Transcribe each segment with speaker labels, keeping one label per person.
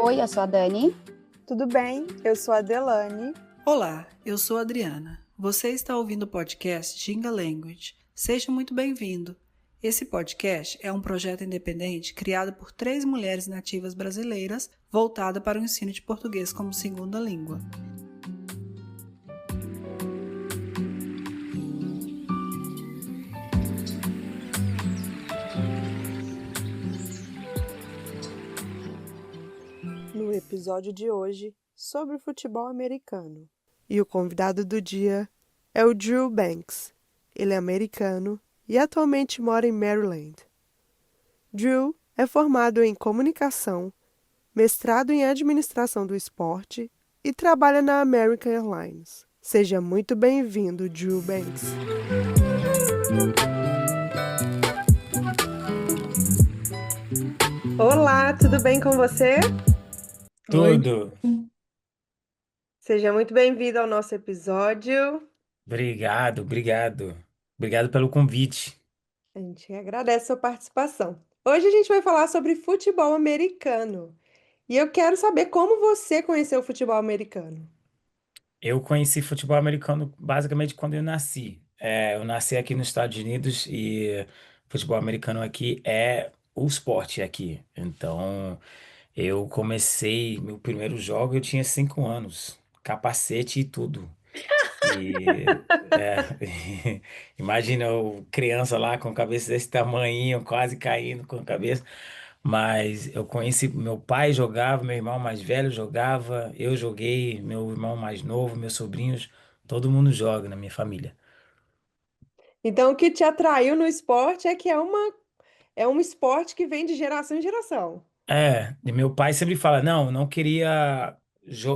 Speaker 1: Oi, eu sou a Dani.
Speaker 2: Tudo bem? Eu sou a Delane.
Speaker 3: Olá, eu sou a Adriana. Você está ouvindo o podcast Ginga Language. Seja muito bem-vindo. Esse podcast é um projeto independente criado por 3 mulheres nativas brasileiras voltada para o ensino de português como segunda língua.
Speaker 2: No episódio de hoje, sobre futebol americano. E o convidado do dia é o Drew Banks. Ele é americano e atualmente mora em Maryland. Drew é formado em comunicação, mestrado em administração do esporte e trabalha na American Airlines. Seja muito bem-vindo, Drew Banks. Olá, tudo bem com você?
Speaker 4: Tudo.
Speaker 2: Seja muito bem-vindo ao nosso episódio.
Speaker 4: Obrigado, obrigado. Obrigado pelo convite.
Speaker 2: A gente agradece a sua participação. Hoje a gente vai falar sobre futebol americano. E eu quero saber como você conheceu o futebol americano.
Speaker 4: Eu conheci futebol americano basicamente quando eu nasci. Eu nasci aqui nos Estados Unidos e futebol americano aqui é o esporte aqui. Então, eu comecei meu primeiro jogo, eu tinha 5 anos, capacete e tudo. E imagina eu criança lá com a cabeça desse tamanho, quase caindo com a cabeça. Mas eu conheci, meu pai jogava, meu irmão mais velho jogava, eu joguei, meu irmão mais novo, meus sobrinhos, todo mundo joga na minha família.
Speaker 2: Então, o que te atraiu no esporte é que é um esporte que vem de geração em geração.
Speaker 4: E meu pai sempre fala, não, não queria,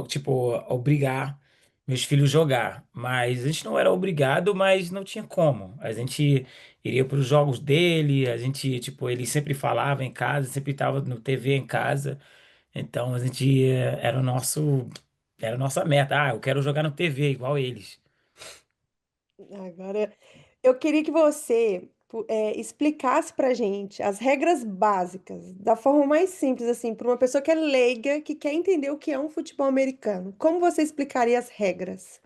Speaker 4: tipo, obrigar meus filhos a jogar, mas a gente não era obrigado, mas não tinha como. A gente iria para os jogos dele, a gente, tipo, ele sempre falava em casa, sempre estava no TV em casa, então a gente era a nossa meta. Ah, eu quero jogar no TV igual eles.
Speaker 2: Agora, eu queria que você explicasse pra gente as regras básicas, da forma mais simples, assim, para uma pessoa que é leiga, que quer entender o que é um futebol americano. Como você explicaria as regras?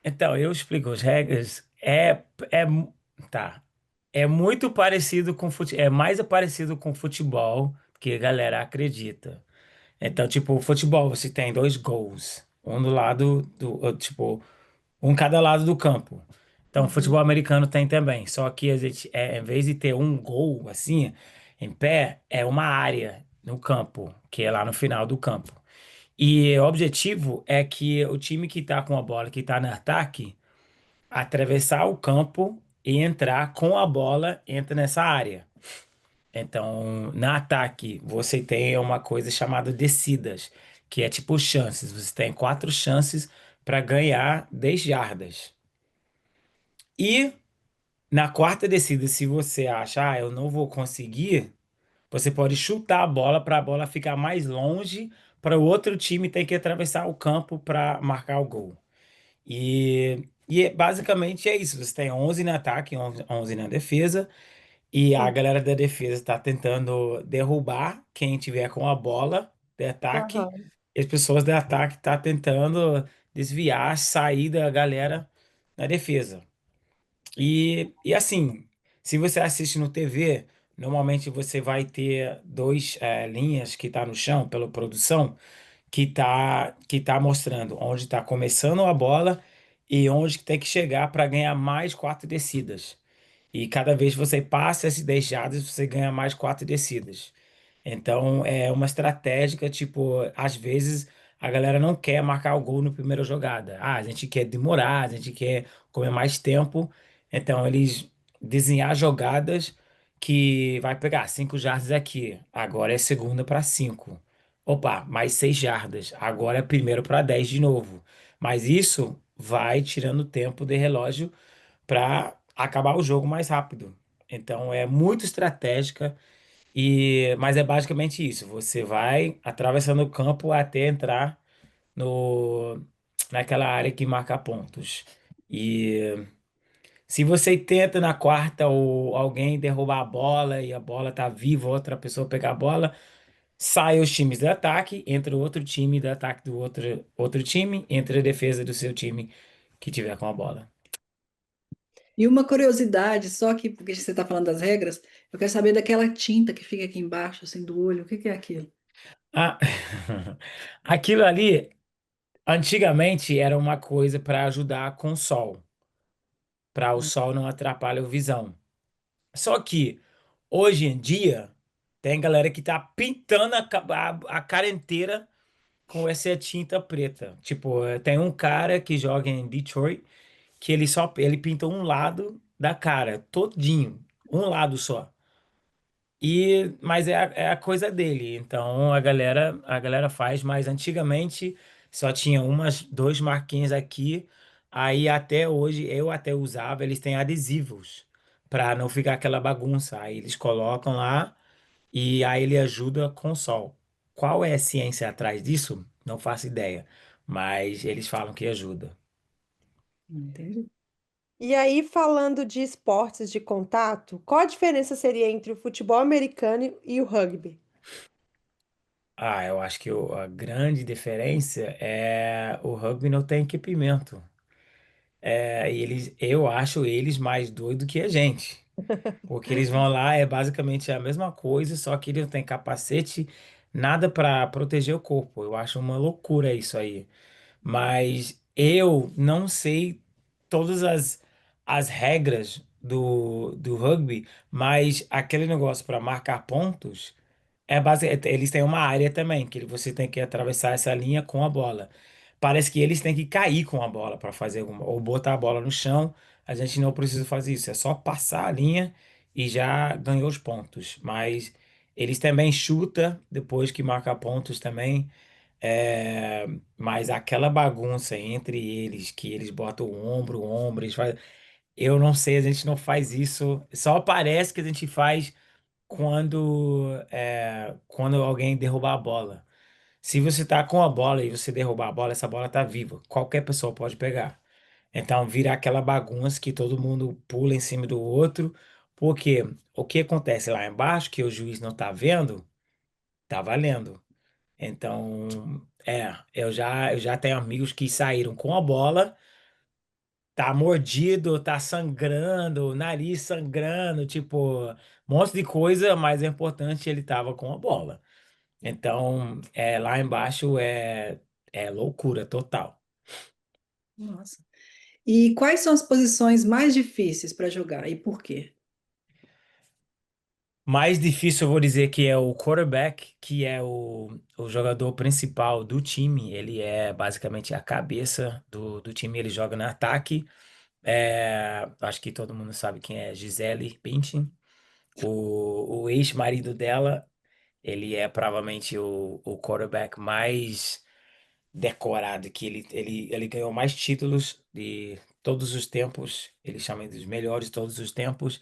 Speaker 4: Então, eu explico as regras. Tá. É muito parecido com é mais parecido com futebol que a galera acredita. Então, tipo, futebol você tem 2 gols, um do lado tipo, um cada lado do campo. Então, futebol
Speaker 2: Uhum.
Speaker 4: americano tem também, só que a gente em vez de ter um gol assim, em pé, é uma área no campo, que é lá no final do campo. E o objetivo é que o time que tá com a bola, que tá no ataque, atravessar o campo e entrar com a bola, entra nessa área. Então, no ataque, você tem uma coisa chamada descidas, que é tipo chances. Você tem 4 chances para ganhar 10 jardas. E na quarta descida, se você acha, eu não vou conseguir, você pode chutar a bola para a bola ficar mais longe, para o outro time ter que atravessar o campo para marcar o gol. Basicamente é isso. Você tem 11 no ataque, 11 na defesa. E a
Speaker 2: Sim.
Speaker 4: galera da defesa está tentando derrubar quem tiver com a bola de ataque.
Speaker 2: Aham.
Speaker 4: E as pessoas do ataque estão tentando desviar, sair da galera na defesa. E assim, se você assiste no TV, normalmente você vai ter dois linhas que tá no chão pela produção que tá mostrando onde está começando a bola e onde que tem que chegar para ganhar mais 4 descidas. E cada vez que você passa esses 10 jardas, você ganha mais 4 descidas. Então é uma estratégia, tipo, às vezes a galera não quer marcar o gol na primeira jogada. Ah, a gente quer demorar, a gente quer comer mais tempo. Então eles desenhar jogadas que vai pegar 5 jardas aqui. Agora é segunda para 5. Opa, mais 6 jardas. Agora é primeiro para 10 de novo. Mas isso vai tirando tempo de relógio para acabar o jogo mais rápido. Então é muito estratégica mas é basicamente isso. Você vai atravessando o campo até entrar no naquela área que marca pontos. E se você tenta na quarta ou alguém derrubar a bola e a bola tá viva, outra pessoa pegar a bola, Sai os times de ataque, entra o outro time de ataque do outro time, entra a defesa do seu time que tiver com a bola.
Speaker 3: E uma curiosidade, só que porque você está falando das regras, eu quero saber daquela tinta que fica aqui embaixo, assim, do olho. O que que é aquilo?
Speaker 4: Ah, aquilo ali antigamente era uma coisa para ajudar com o sol, para o sol não atrapalhar a visão. Só que hoje em dia tem galera que tá pintando a cara inteira com essa tinta preta. Tipo, tem um cara que joga em Detroit que ele pinta um lado da cara, todinho, um lado só. Mas é a coisa dele. Então a galera faz, mas antigamente só tinha umas dois marquinhos aqui. Aí até hoje eu até usava, eles têm adesivos para não ficar aquela bagunça. Aí eles colocam lá e aí ele ajuda com o sol. Qual é a ciência atrás disso? Não faço ideia, mas eles falam que ajuda.
Speaker 3: Entendi.
Speaker 2: E aí, falando de esportes de contato, qual a diferença seria entre o futebol americano e o rugby?
Speaker 4: Ah, eu acho que a grande diferença é o rugby não tem equipamento. Eu acho eles mais doidos que a gente. Porque eles vão lá, é basicamente a mesma coisa, só que eles não têm capacete, nada para proteger o corpo. Eu acho uma loucura isso aí. Mas eu não sei todas as regras do rugby, mas aquele negócio para marcar pontos. Eles têm uma área também, que você tem que atravessar essa linha com a bola. Parece que eles têm que cair com a bola para fazer alguma, ou botar a bola no chão. A gente não precisa fazer isso, é só passar a linha e já ganhou os pontos. Mas eles também chutam depois que marca pontos também. É, mas aquela bagunça entre eles, que eles botam o ombro, eu não sei, a gente não faz isso. Só parece que a gente faz quando alguém derrubar a bola. Se você tá com a bola e você derrubar a bola, essa bola tá viva. Qualquer pessoa pode pegar. Então vira aquela bagunça que todo mundo pula em cima do outro. Porque o que acontece lá embaixo, que o juiz não tá vendo, tá valendo. Então, eu já tenho amigos que saíram com a bola, tá mordido, tá sangrando, nariz sangrando, tipo, um monte de coisa, mas é importante ele tava com a bola. Então, lá embaixo é loucura total.
Speaker 3: Nossa. E quais são as posições mais difíceis para jogar e por quê?
Speaker 4: Mais difícil, eu vou dizer que é o quarterback, que é o jogador principal do time. Ele é basicamente a cabeça do time. Ele joga no ataque. Acho que todo mundo sabe quem é Gisele Bündchen. O ex-marido dela, ele é provavelmente o quarterback mais decorado, que ele ganhou mais títulos de todos os tempos, ele chama dos melhores de todos os tempos.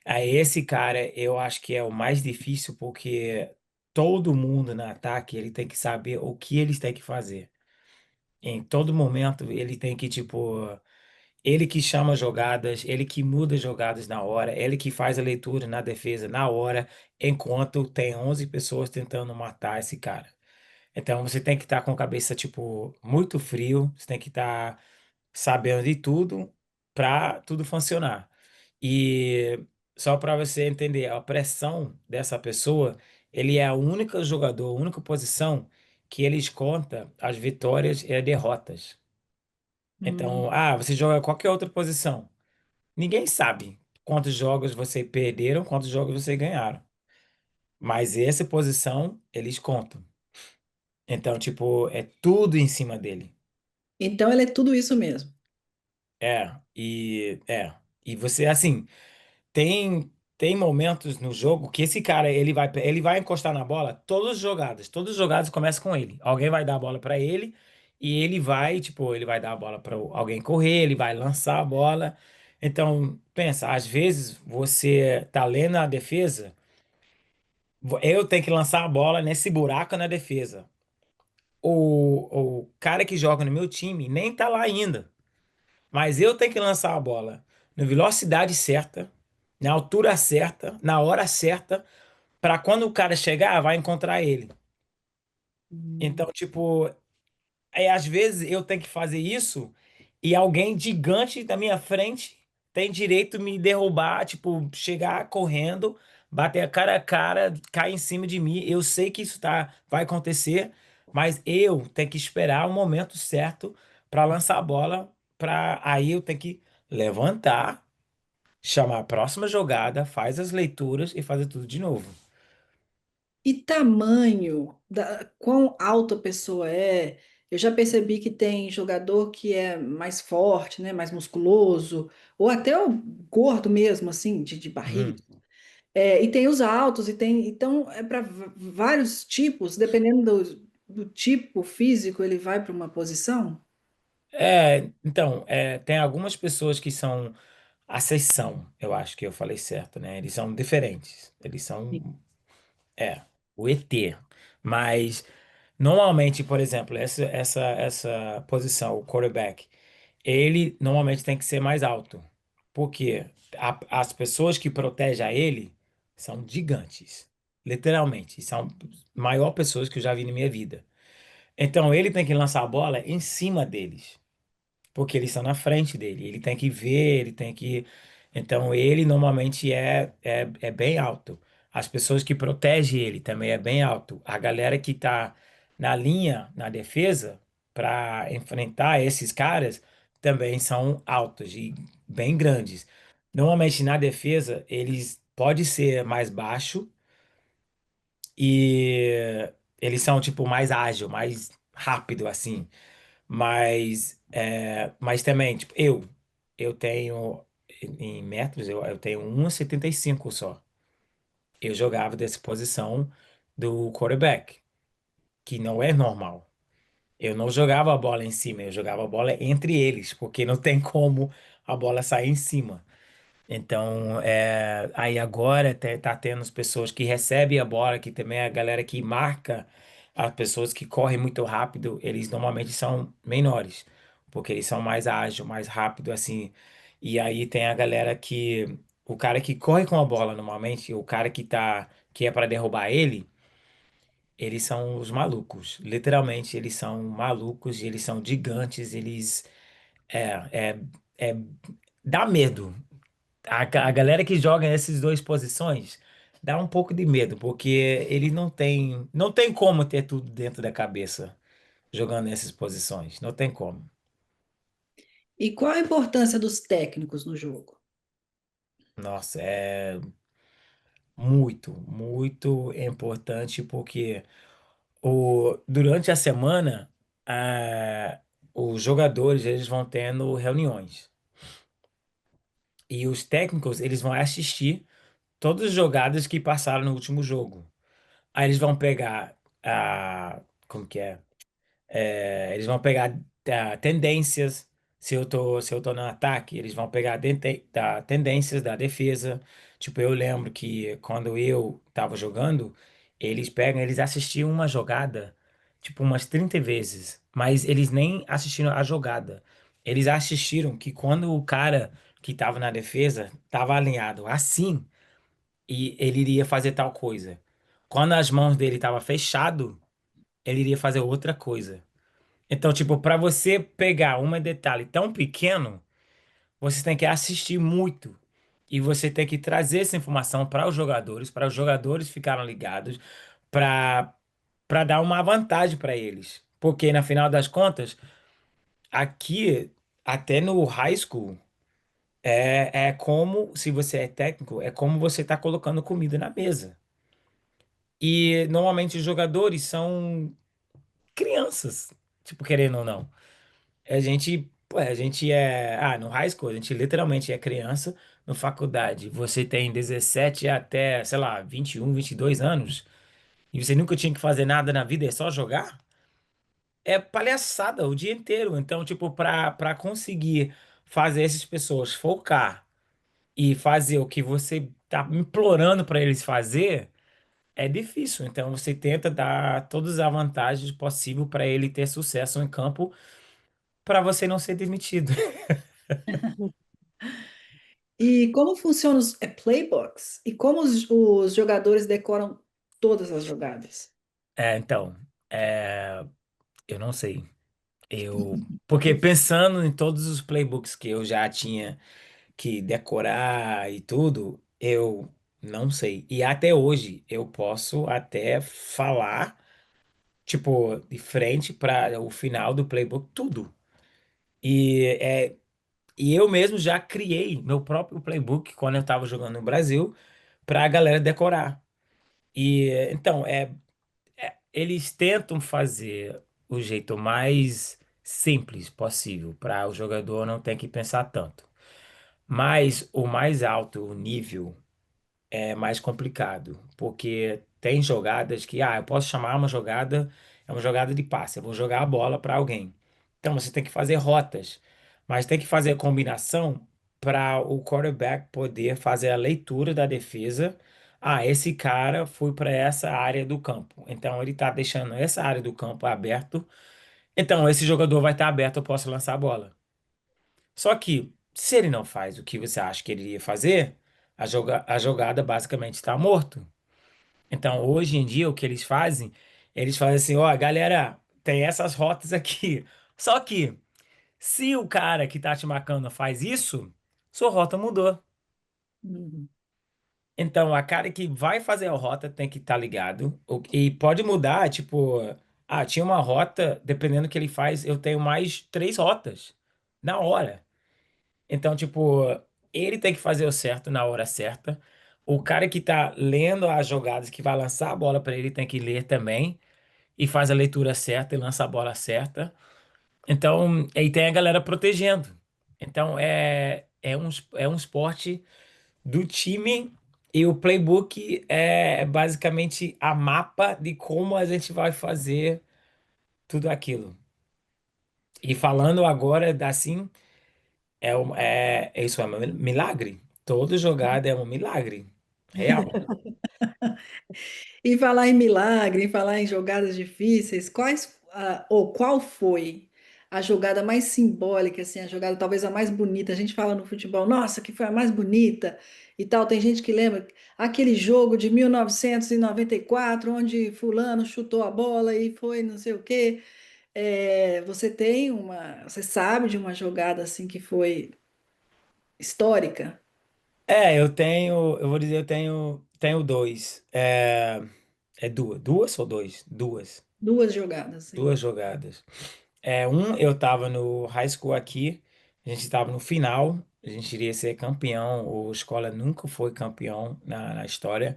Speaker 4: Aí esse cara, eu acho que é o mais difícil, porque todo mundo no ataque, ele tem que saber o que eles têm que fazer. Em todo momento, ele tem que, tipo, ele que chama jogadas, ele que muda jogadas na hora, ele que faz a leitura na defesa na hora, enquanto tem 11 pessoas tentando matar esse cara. Então você tem que estar com a cabeça, tipo, muito frio, você tem que estar sabendo de tudo para tudo funcionar. E só para você entender, a pressão dessa pessoa, ele é a única jogador, a única posição que eles conta as vitórias e as derrotas.
Speaker 3: Hum.
Speaker 4: Então, você joga qualquer outra posição. Ninguém sabe quantos jogos você perderam, quantos jogos você ganharam. Mas essa posição, eles contam. Então, tipo, é tudo em cima dele.
Speaker 3: Então ele é tudo isso mesmo.
Speaker 4: É, e você, assim, tem momentos no jogo que esse cara, ele vai encostar na bola todas as jogadas começam com ele. Alguém vai dar a bola pra ele e ele vai, tipo, ele vai dar a bola pra alguém correr, ele vai lançar a bola. Então, pensa, às vezes você tá lendo a defesa, eu tenho que lançar a bola nesse buraco na defesa. O cara que joga no meu time nem tá lá ainda. Mas eu tenho que lançar a bola na velocidade certa, na altura certa, na hora certa, para quando o cara chegar, vai encontrar ele.
Speaker 3: Hum.
Speaker 4: Então, tipo, às vezes eu tenho que fazer isso e alguém gigante da minha frente tem direito de me derrubar, tipo, chegar correndo, bater a cara, cair em cima de mim. Eu sei que isso vai acontecer, mas eu tenho que esperar o momento certo para lançar a bola, para aí eu tenho que levantar, chamar a próxima jogada, faz as leituras e fazer tudo de novo.
Speaker 3: E tamanho, quão alta a pessoa é? Eu já percebi que tem jogador que é mais forte, né, mais musculoso, ou até o gordo mesmo, assim, de barriga.
Speaker 4: Uhum.
Speaker 3: É, e tem os altos, e tem. Então, é para vários tipos, dependendo do tipo físico, ele vai para uma posição.
Speaker 4: Então, tem algumas pessoas que são a seção, eu acho que eu falei certo, né? Eles são diferentes. Eles são, o ET. Mas, normalmente, por exemplo, essa posição, o quarterback, ele normalmente tem que ser mais alto. Porque as pessoas que protegem a ele são gigantes. Literalmente. São maior pessoas que eu já vi na minha vida. Então, ele tem que lançar a bola em cima deles. Porque eles estão na frente dele. Ele tem que ver, ele tem que. Então, ele normalmente é bem alto. As pessoas que protegem ele também é bem alto. A galera que está na linha, na defesa, para enfrentar esses caras, também são altos e bem grandes. Normalmente, na defesa, eles podem ser mais baixo e eles são, tipo, mais ágil, mais rápido, assim. Mas também, tipo, eu tenho, em metros, eu tenho 1,75 só. Eu jogava dessa posição do quarterback, que não é normal. Eu não jogava a bola em cima, eu jogava a bola entre eles, porque não tem como a bola sair em cima. Então, aí agora tá tendo as pessoas que recebem a bola, que também é a galera que marca as pessoas que correm muito rápido, eles normalmente são menores, porque eles são mais ágeis, mais rápido, assim. E aí tem a galera o cara que corre com a bola normalmente, o cara que é para derrubar ele, eles são os malucos. Literalmente, eles são malucos, eles são gigantes, é, é, é, dá medo. A galera que joga essas duas posições dá um pouco de medo, porque ele não tem como ter tudo dentro da cabeça jogando nessas posições. Não tem como.
Speaker 3: E qual a importância dos técnicos no jogo?
Speaker 4: Nossa, é muito, muito importante, porque durante a semana, os jogadores eles vão tendo reuniões. E os técnicos eles vão assistir todas as jogadas que passaram no último jogo. Aí eles vão pegar como que é? Eles vão pegar tendências. Se eu tô no ataque, eles vão pegar tendências da defesa. Tipo, eu lembro que quando eu tava jogando, eles assistiam uma jogada, tipo, umas 30 vezes, mas eles nem assistiram a jogada. Eles assistiram que quando o cara que tava na defesa tava alinhado assim, e ele iria fazer tal coisa. Quando as mãos dele estavam fechado, ele iria fazer outra coisa. Então, tipo, para você pegar um detalhe tão pequeno, você tem que assistir muito. E você tem que trazer essa informação para os jogadores ficarem ligados, para dar uma vantagem para eles. Porque, na final das contas, aqui, até no high school, é como, se você é técnico, é como você está colocando comida na mesa. E normalmente os jogadores são crianças, tipo, querendo ou não. No high school, a gente literalmente é criança. No faculdade, você tem 17 até, sei lá, 21, 22 anos, e você nunca tinha que fazer nada na vida, é só jogar? É palhaçada o dia inteiro. Então, tipo, para conseguir fazer essas pessoas focar e fazer o que você tá implorando para eles fazer, é difícil. Então, você tenta dar todas as vantagens possíveis para ele ter sucesso em campo, para você não ser demitido.
Speaker 3: E como funcionam os playbooks? E como os jogadores decoram todas as jogadas?
Speaker 4: Então, é, eu não sei. Porque pensando em todos os playbooks que eu já tinha que decorar e tudo, eu não sei. E até hoje eu posso até falar, tipo, de frente para o final do playbook, tudo. E, e eu mesmo já criei meu próprio playbook quando eu estava jogando no Brasil para a galera decorar. E então, eles tentam fazer o jeito mais simples possível para o jogador não ter que pensar tanto. Mas o mais alto o nível é mais complicado, porque tem jogadas que, eu posso chamar uma jogada, é uma jogada de passe, eu vou jogar a bola para alguém. Então você tem que fazer rotas, mas tem que fazer a combinação para o quarterback poder fazer a leitura da defesa. Ah, esse cara foi para essa área do campo, então ele está deixando essa área do campo aberto. Então esse jogador vai estar aberto, eu posso lançar a bola. Só que, se ele não faz o que você acha que ele iria fazer, a jogada basicamente está morto. Então, hoje em dia, o que eles fazem assim, ó, galera, tem essas rotas aqui. Só que, se o cara que tá te marcando faz isso, sua rota mudou.
Speaker 3: Uhum.
Speaker 4: Então, a cara que vai fazer a rota tem que estar ligado. E pode mudar, tipo, tinha uma rota, dependendo do que ele faz, eu tenho mais três rotas na hora. Então, tipo, ele tem que fazer o certo na hora certa. O cara que tá lendo as jogadas, que vai lançar a bola para ele, tem que ler também e faz a leitura certa e lança a bola certa. Então, aí tem a galera protegendo. Então, é um esporte do time e o playbook é basicamente a mapa de como a gente vai fazer tudo aquilo. E falando agora assim. Isso é um milagre. Toda jogada é um milagre. Real.
Speaker 3: E falar em milagre, em falar em jogadas difíceis, ou qual foi a jogada mais simbólica, assim, a jogada talvez a mais bonita? A gente fala no futebol, nossa, que foi a mais bonita e tal. Tem gente que lembra aquele jogo de 1994, onde fulano chutou a bola e foi não sei o quê. Você sabe de uma jogada assim que foi histórica?
Speaker 4: Eu vou dizer, tenho dois. É duas ou dois? Duas.
Speaker 3: Duas jogadas, assim.
Speaker 4: Duas jogadas. Eu tava no high school aqui, a gente tava no final, a gente iria ser campeão, a escola nunca foi campeão na história.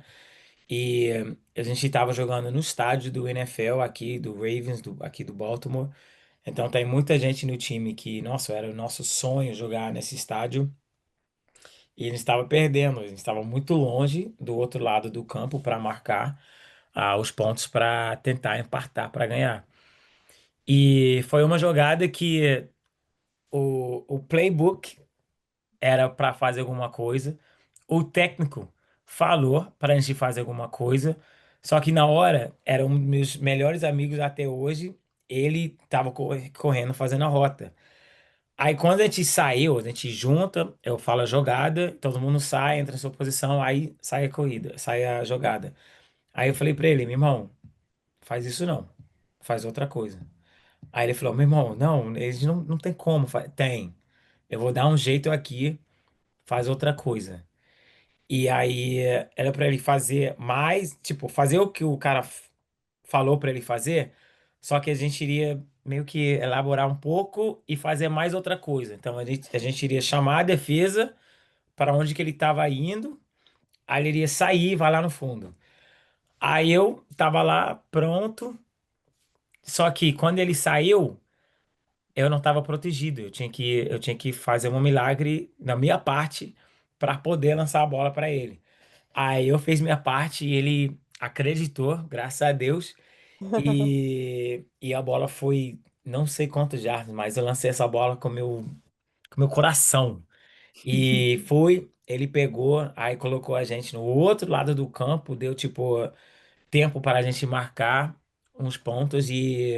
Speaker 4: E a gente tava jogando no estádio do NFL aqui, do Ravens, aqui do Baltimore. Então tem muita gente no time que, nossa, era o nosso sonho jogar nesse estádio. E a gente estava perdendo, a gente estava muito longe do outro lado do campo para marcar os pontos para tentar empatar para ganhar. E foi uma jogada que o playbook era para fazer alguma coisa, o técnico falou para a gente fazer alguma coisa, só que na hora era um dos meus melhores amigos até hoje, ele estava correndo fazendo a rota. Aí quando a gente saiu, a gente junta, eu falo a jogada, todo mundo sai, entra em sua posição, aí sai a corrida, sai a jogada. Aí eu falei pra ele, meu irmão, faz isso não, faz outra coisa. Aí ele falou, meu irmão, não, eles não tem como, tem, eu vou dar um jeito aqui, faz outra coisa. E aí era pra ele fazer mais, tipo, fazer o que o cara falou pra ele fazer, só que a gente iria meio que elaborar um pouco e fazer mais outra coisa. Então a gente iria chamar a defesa para onde que ele estava indo, aí ele iria sair, vai lá no fundo. Aí eu tava lá pronto, só que quando ele saiu, eu não estava protegido. Eu tinha que fazer um milagre na minha parte para poder lançar a bola para ele. Aí eu fiz minha parte e ele acreditou, graças a Deus. E a bola foi não sei quantos jardas, mas eu lancei essa bola com meu coração. E ele pegou, aí colocou a gente no outro lado do campo, deu tipo tempo para a gente marcar uns pontos e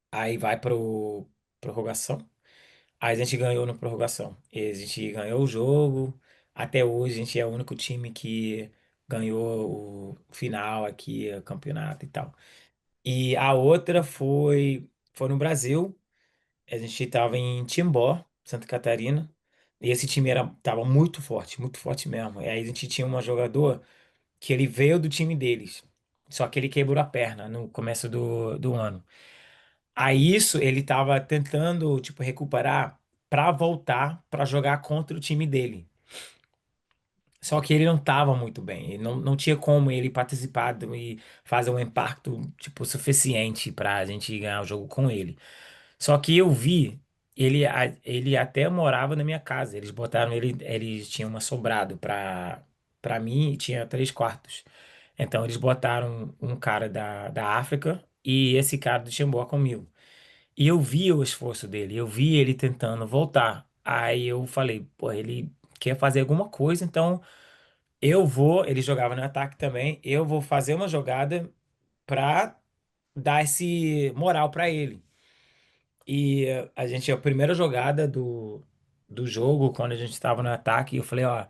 Speaker 4: aí vai pro prorrogação. Aí a gente ganhou na prorrogação. E a gente ganhou o jogo. Até hoje a gente é o único time que ganhou o final aqui, o campeonato e tal. E a outra foi no Brasil. A gente estava em Timbó, Santa Catarina. E esse time tava muito forte mesmo. E aí a gente tinha um jogador que ele veio do time deles. Só que ele quebrou a perna no começo do ano. Aí isso ele tava tentando, tipo, recuperar para voltar para jogar contra o time dele. Só que ele não tava muito bem. Ele não tinha como ele participar e fazer um impacto, tipo, suficiente pra gente ganhar o jogo com ele. Só que eu vi, ele até morava na minha casa. Eles botaram eles tinham uma sobrado para mim e tinha 3 quartos. Então eles botaram um cara da África e esse cara do Timbó comigo. E eu vi o esforço dele, eu vi ele tentando voltar. Aí eu falei, pô, ele quer fazer alguma coisa, então eu vou. Ele jogava no ataque também. Eu vou fazer uma jogada pra dar esse moral pra ele. E a primeira jogada do jogo, quando a gente estava no ataque, eu falei, ó,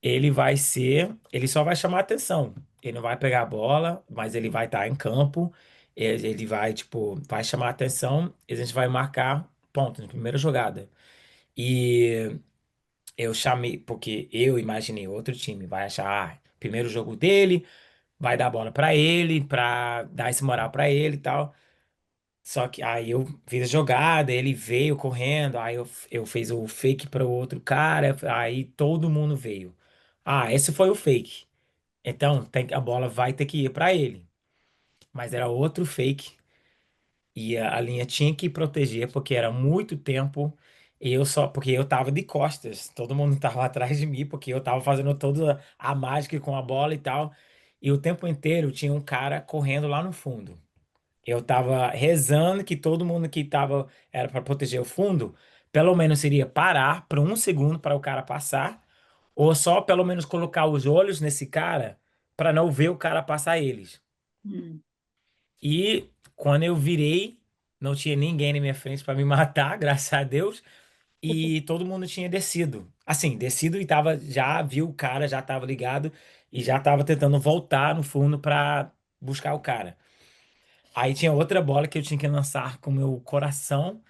Speaker 4: ele só vai chamar atenção. Ele não vai pegar a bola, mas ele vai estar em campo. Ele vai, tipo, vai chamar atenção e a gente vai marcar ponto na primeira jogada. E eu chamei, porque eu imaginei outro time, vai achar, primeiro jogo dele, vai dar a bola pra ele, pra dar esse moral pra ele e tal. Só que aí eu fiz a jogada, ele veio correndo, aí eu fiz o fake para o outro cara, aí todo mundo veio. Ah, esse foi o fake. Então a bola vai ter que ir para ele. Mas era outro fake e a linha tinha que proteger porque era muito tempo e eu só porque eu tava de costas, todo mundo tava atrás de mim porque eu tava fazendo toda a mágica com a bola e tal. E o tempo inteiro tinha um cara correndo lá no fundo. Eu tava rezando que todo mundo que tava era para proteger o fundo, pelo menos iria parar por um segundo para o cara passar, ou só pelo menos colocar os olhos nesse cara para não ver o cara passar eles.
Speaker 3: Hum.
Speaker 4: E quando eu virei, não tinha ninguém na minha frente para me matar, graças a Deus, e todo mundo tinha descido. Assim, descido e tava já viu o cara, já tava ligado e já tava tentando voltar no fundo para buscar o cara. Aí tinha outra bola que eu tinha que lançar com o meu coração.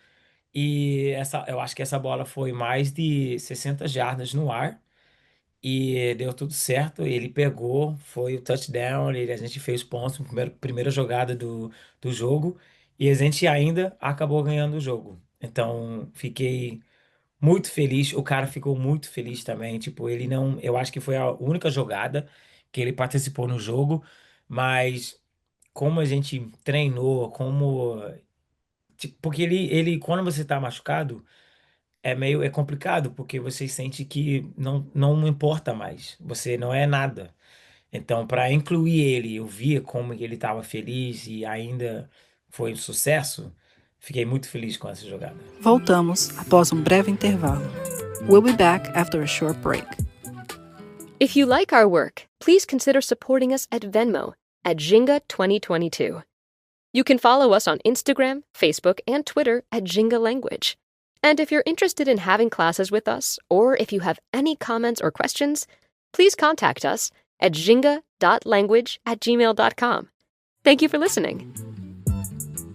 Speaker 4: E eu acho que essa bola foi mais de 60 jardas no ar. E deu tudo certo. Ele pegou, foi o touchdown. A gente fez pontos na primeira jogada do jogo. E a gente ainda acabou ganhando o jogo. Então fiquei muito feliz. O cara ficou muito feliz também. Tipo, ele não. Eu acho que foi a única jogada que ele participou no jogo. Mas como a gente treinou, porque ele quando você tá machucado, é complicado, porque você sente que não importa mais, você não é nada. Então, para incluir ele, eu via como ele estava feliz e ainda foi um sucesso, fiquei muito feliz com essa jogada.
Speaker 3: Voltamos após um breve intervalo. We'll be back after a short break.
Speaker 1: If you like our work, please consider supporting us at Venmo at Jinga 2022. You can follow us on Instagram, Facebook, and Twitter at Jinga Language. And if you're interested in having classes with us, or if you have any comments or questions, please contact us at jinga.language@gmail.com. Thank you for listening.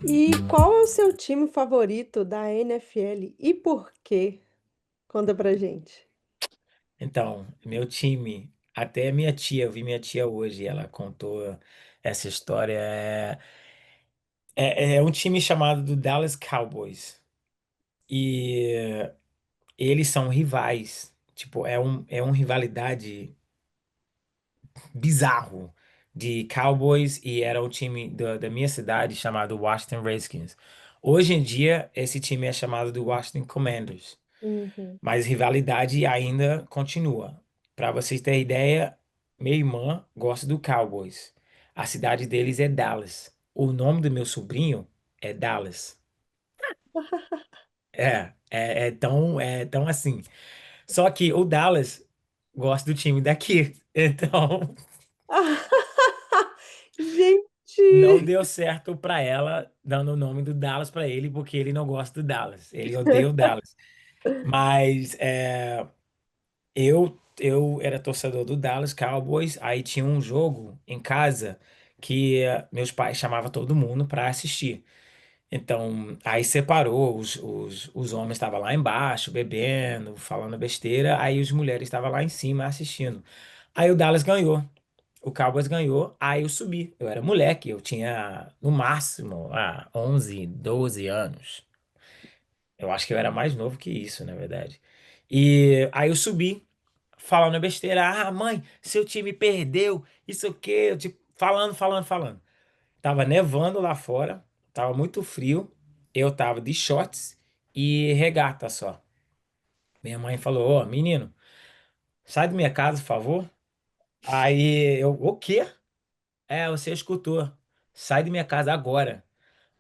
Speaker 2: E qual é o seu time favorito da NFL e por quê? Conta pra gente.
Speaker 4: Então, meu time, até minha tia, eu vi minha tia hoje, ela contou essa história. É um time chamado do Dallas Cowboys. E eles são rivais. Tipo, é uma rivalidade bizarro de Cowboys e era o time da minha cidade chamado Washington Redskins. Hoje em dia, esse time é chamado do Washington Commanders,
Speaker 2: Uhum.
Speaker 4: mas rivalidade ainda continua. Para vocês terem ideia, minha irmã gosta do Cowboys. A cidade deles é Dallas. O nome do meu sobrinho é Dallas. É tão assim. Só que o Dallas gosta do time daqui. Então,
Speaker 2: Gente!
Speaker 4: não deu certo pra ela dando o nome do Dallas pra ele, porque ele não gosta do Dallas. Ele odeia o Dallas. Mas eu era torcedor do Dallas Cowboys, aí tinha um jogo em casa que meus pais chamavam todo mundo pra assistir. Então, aí separou, os homens estavam lá embaixo, bebendo, falando besteira, aí as mulheres estavam lá em cima assistindo. Aí o Dallas ganhou, o Cowboys ganhou, aí eu subi. Eu era moleque, eu tinha no máximo 11, 12 anos. Eu acho que eu era mais novo que isso, na verdade. E aí eu subi, falando besteira. Ah, mãe, seu time perdeu, isso o quê? Eu, tipo, falando. Tava nevando lá fora, tava muito frio. Eu tava de shorts e regata só. Minha mãe falou: Ô, menino, sai da minha casa, por favor. Aí eu, o quê? É, você escutou. Sai de minha casa agora.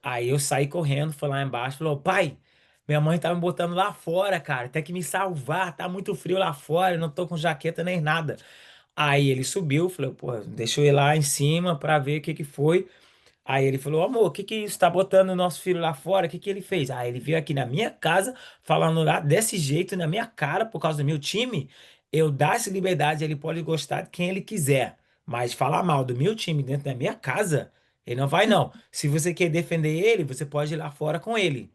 Speaker 4: Aí eu saí correndo, fui lá embaixo, falou: pai, minha mãe tá me botando lá fora, cara. Tem que me salvar, tá muito frio lá fora, eu não tô com jaqueta nem nada. Aí ele subiu, falou: pô, deixa eu ir lá em cima pra ver o que que foi. Aí ele falou: amor, o que que isso? Tá botando o nosso filho lá fora? O que que ele fez? Aí ele veio aqui na minha casa, falando lá desse jeito, na minha cara, por causa do meu time. Eu dar essa liberdade, ele pode gostar de quem ele quiser. Mas falar mal do meu time dentro da minha casa, ele não vai, não. Se você quer defender ele, você pode ir lá fora com ele.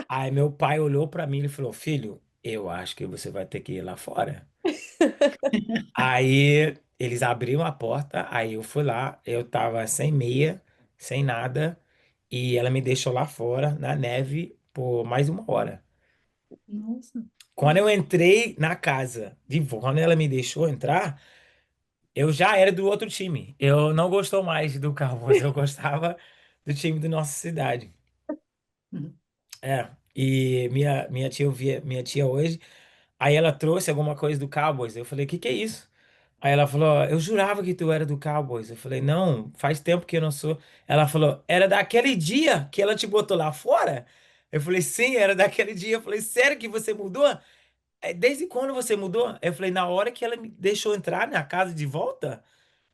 Speaker 4: Aí meu pai olhou pra mim e falou: filho, eu acho que você vai ter que ir lá fora. Aí eles abriram a porta, aí eu fui lá, eu tava sem meia, sem nada, e ela me deixou lá fora, na neve, por mais 1 hora.
Speaker 3: Nossa.
Speaker 4: Quando eu entrei na casa, quando ela me deixou entrar, eu já era do outro time. Eu não gostou mais do Cowboys, eu gostava do time da nossa cidade.
Speaker 3: Uhum.
Speaker 4: É, e minha tia, eu via minha tia hoje, aí ela trouxe alguma coisa do Cowboys, eu falei: que é isso? Aí ela falou: eu jurava que tu era do Cowboys. Eu falei: não, faz tempo que eu não sou. Ela falou: era daquele dia que ela te botou lá fora? Eu falei: sim, era daquele dia. Eu falei: sério que você mudou? Desde quando você mudou? Eu falei: na hora que ela me deixou entrar na casa de volta,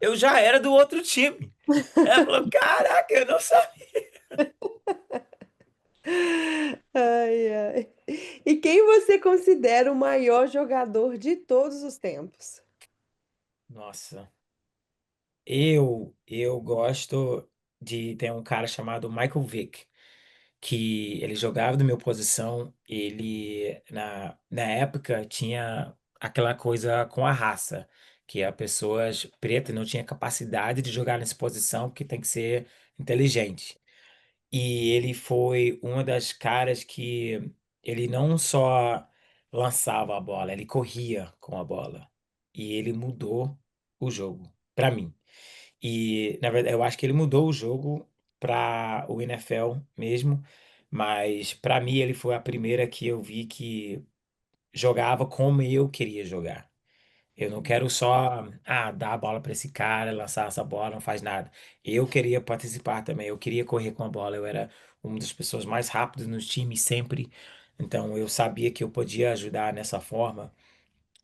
Speaker 4: eu já era do outro time. Ela falou: caraca, eu não sabia.
Speaker 2: Ai, ai. E quem você considera o maior jogador de todos os tempos?
Speaker 4: Nossa, eu gosto de. Tem um cara chamado Michael Vick, que ele jogava do meu posição, ele na época tinha aquela coisa com a raça, que a pessoas pretas não tinha capacidade de jogar nessa posição porque tem que ser inteligente. E ele foi uma das caras que ele não só lançava a bola, ele corria com a bola. E ele mudou o jogo para mim. E, na verdade, eu acho que ele mudou o jogo para o NFL mesmo, mas para mim ele foi a primeira que eu vi que jogava como eu queria jogar. Eu não quero só dar a bola para esse cara, lançar essa bola, não faz nada. Eu queria participar também, eu queria correr com a bola, eu era uma das pessoas mais rápidas nos times sempre, então eu sabia que eu podia ajudar nessa forma.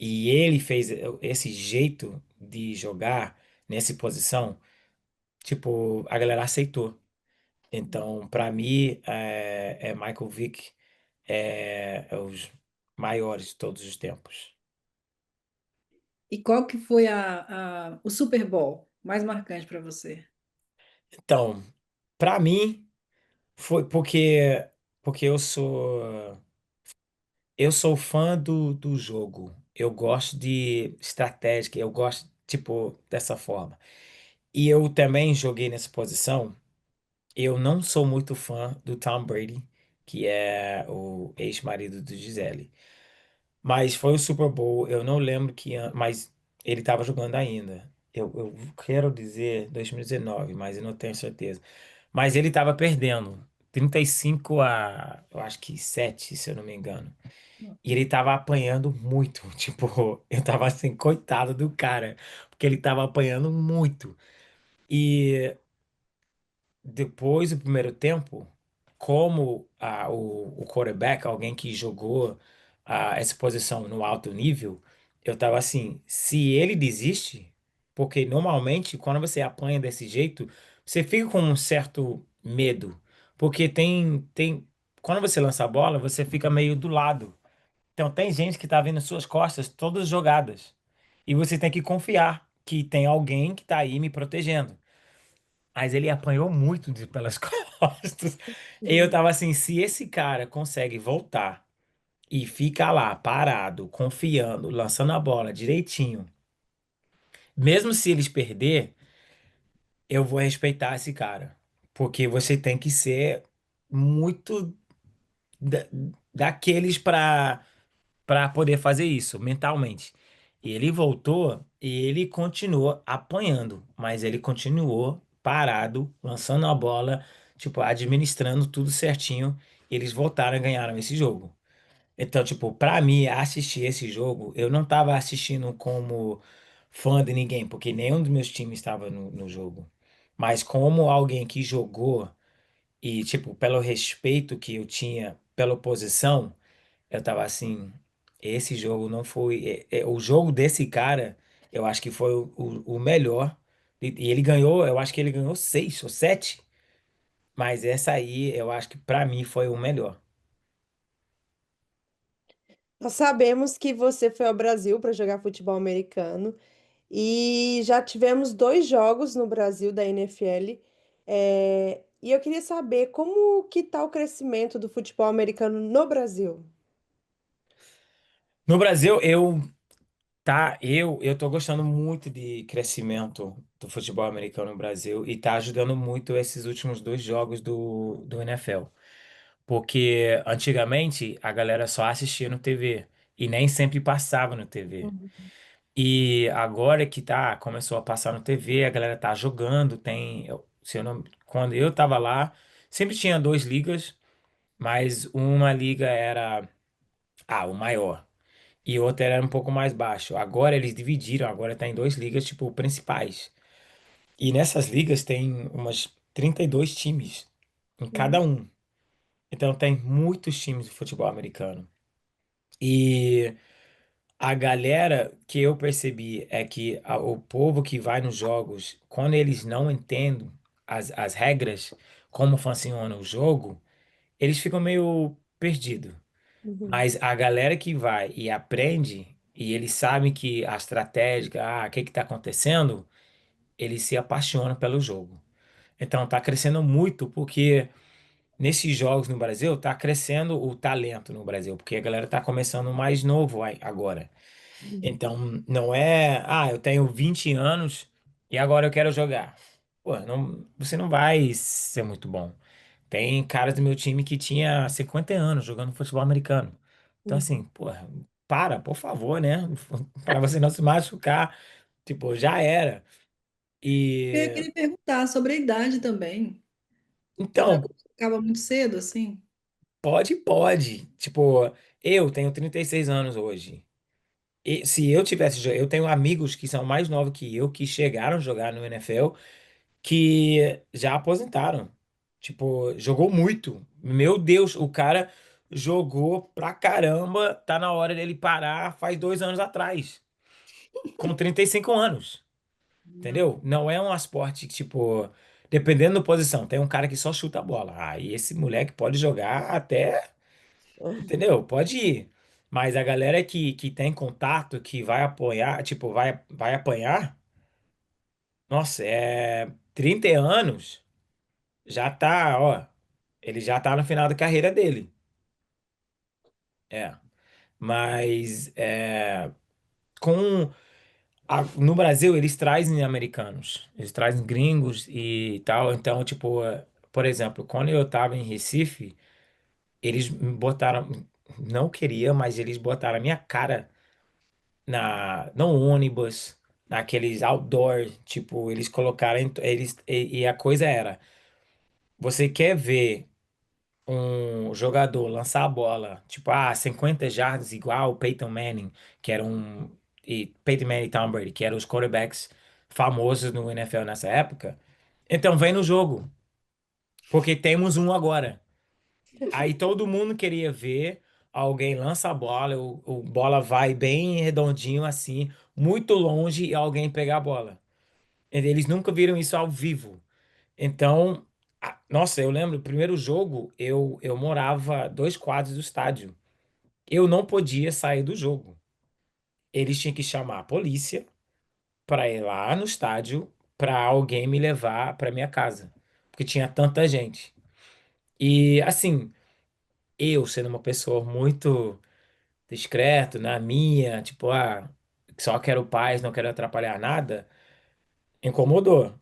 Speaker 4: E ele fez esse jeito de jogar nessa posição. Tipo, a galera aceitou. Então, para mim, é Michael Vick é os maiores de todos os tempos.
Speaker 3: E qual que foi o Super Bowl mais marcante para você?
Speaker 4: Então, para mim, foi porque eu sou fã do jogo. Eu gosto de estratégia, eu gosto, tipo, dessa forma. E eu também joguei nessa posição. Eu não sou muito fã do Tom Brady, que é o ex-marido do Gisele. Mas foi o Super Bowl, eu não lembro mas ele estava jogando ainda. Eu quero dizer 2019, mas eu não tenho certeza. Mas ele estava perdendo, 35 eu acho que 7, se eu não me engano. E ele estava apanhando muito, tipo, eu tava assim, coitado do cara, porque ele estava apanhando muito. E depois do primeiro tempo, como o quarterback, alguém que jogou essa posição no alto nível, eu tava assim, se ele desiste, porque normalmente quando você apanha desse jeito, você fica com um certo medo, porque quando você lança a bola, você fica meio do lado. Então tem gente que tá vendo suas costas todas jogadas. E você tem que confiar que tem alguém que tá aí me protegendo. Mas ele apanhou muito pelas costas. E eu tava assim, se esse cara consegue voltar e fica lá parado, confiando, lançando a bola direitinho, mesmo se eles perder, eu vou respeitar esse cara, porque você tem que ser muito da- daqueles para poder fazer isso mentalmente. E ele voltou e ele continuou apanhando, mas ele continuou parado, lançando a bola, tipo, administrando tudo certinho. Eles voltaram e ganharam esse jogo. Então, tipo, pra mim, assistir esse jogo, eu não tava assistindo como fã de ninguém, porque nenhum dos meus times estava no jogo. Mas como alguém que jogou e, tipo, pelo respeito que eu tinha pela oposição, eu tava assim, esse jogo não foi. O jogo desse cara, eu acho que foi o melhor. E ele ganhou, eu acho que ele ganhou 6 ou 7. Mas essa aí, eu acho que pra mim foi o melhor.
Speaker 2: Nós sabemos que você foi ao Brasil para jogar futebol americano e já tivemos dois jogos no Brasil da NFL. E eu queria saber como que está o crescimento do futebol americano no Brasil.
Speaker 4: No Brasil, eu tô gostando muito de crescimento do futebol americano no Brasil e tá ajudando muito esses últimos 2 jogos do NFL. Porque antigamente a galera só assistia no TV e nem sempre passava no TV.
Speaker 2: Uhum.
Speaker 4: E agora que começou a passar no TV, a galera tá jogando, se eu não, quando eu tava lá, sempre tinha 2 ligas, mas uma liga era o maior e outra era um pouco mais baixo. Agora eles dividiram, agora tá em 2 ligas, tipo, principais. E nessas ligas tem umas 32 times em cada
Speaker 2: Uhum.
Speaker 4: um. Então tem muitos times de futebol americano. E a galera que eu percebi é que o povo que vai nos jogos, quando eles não entendem as regras, como funciona o jogo, eles ficam meio perdidos.
Speaker 2: Uhum.
Speaker 4: Mas a galera que vai e aprende, e eles sabem que a estratégia, o que está acontecendo, eles se apaixonam pelo jogo. Então tá crescendo muito, porque nesses jogos no Brasil, tá crescendo o talento no Brasil, porque a galera tá começando mais novo agora.
Speaker 2: Uhum.
Speaker 4: Então, não é, eu tenho 20 anos e agora eu quero jogar. Pô, não, você não vai ser muito bom. Tem caras do meu time que tinha 50 anos jogando futebol americano. Então, assim,
Speaker 2: Uhum.
Speaker 4: pô, por favor, né? Para você não se machucar. Tipo, já era.
Speaker 3: Eu
Speaker 4: E
Speaker 3: queria perguntar sobre a idade também.
Speaker 4: então,
Speaker 3: Acaba muito cedo, assim?
Speaker 4: pode. Tipo, eu tenho 36 anos hoje. E se eu tivesse, eu tenho amigos que são mais novos que eu, que chegaram a jogar no NFL, que já aposentaram. Tipo, jogou muito. Meu Deus, o cara jogou pra caramba. Tá na hora dele parar faz 2 anos atrás, com 35 anos. Entendeu? Não é um esporte que, tipo, dependendo da posição, tem um cara que só chuta a bola. Aí esse moleque pode jogar até, entendeu? Pode ir. Mas a galera que tem contato, que vai apoiar, tipo, vai apanhar, nossa, 30 anos. Já tá, ó, ele já tá no final da carreira dele. É. Mas com no Brasil eles trazem americanos, eles trazem gringos e tal. Então, tipo, por exemplo, quando eu tava em Recife, eles me botaram, não queria, mas eles botaram a minha cara no ônibus, naqueles outdoor, tipo, eles colocaram, e a coisa era, você quer ver um jogador lançar a bola, tipo, 50 jardas igual o Peyton Manning, que era e Peyton Manning e Tom Brady, que eram os quarterbacks famosos no NFL nessa época. Então vem no jogo, porque temos um agora. Aí todo mundo queria ver alguém lança a bola, o bola vai bem redondinho assim, muito longe e alguém pegar a bola. Eles nunca viram isso ao vivo. Então, nossa, eu lembro, o primeiro jogo, eu morava 2 quadros do estádio. Eu não podia sair do jogo. Eles tinham que chamar a polícia para ir lá no estádio para alguém me levar para minha casa, porque tinha tanta gente. E assim, eu sendo uma pessoa muito discreto na minha, tipo, só quero paz, não quero atrapalhar nada, incomodou.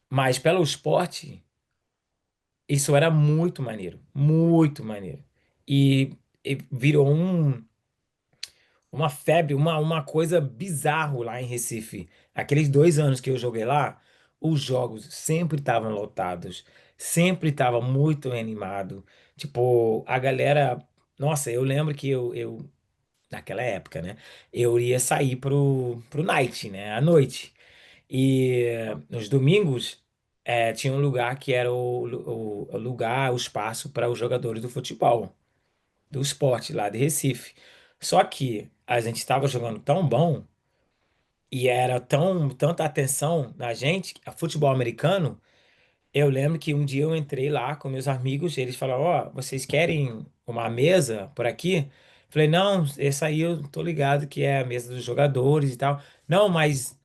Speaker 4: Mas pelo esporte, isso era muito maneiro, muito maneiro. E virou uma febre, uma coisa bizarro lá em Recife. Aqueles 2 anos que eu joguei lá, os jogos sempre estavam lotados, sempre estava muito animado. Tipo, a galera. Nossa, eu lembro que naquela época, né? Eu ia sair pro night, né? À noite. E nos domingos tinha um lugar que era o lugar, o espaço para os jogadores do futebol, do esporte lá de Recife. Só que a gente estava jogando tão bom e era tanta atenção na gente, a futebol americano. Eu lembro que um dia eu entrei lá com meus amigos, e eles falaram: Ó, vocês querem uma mesa por aqui? Falei: Não, essa aí eu tô ligado que é a mesa dos jogadores e tal. Não, mas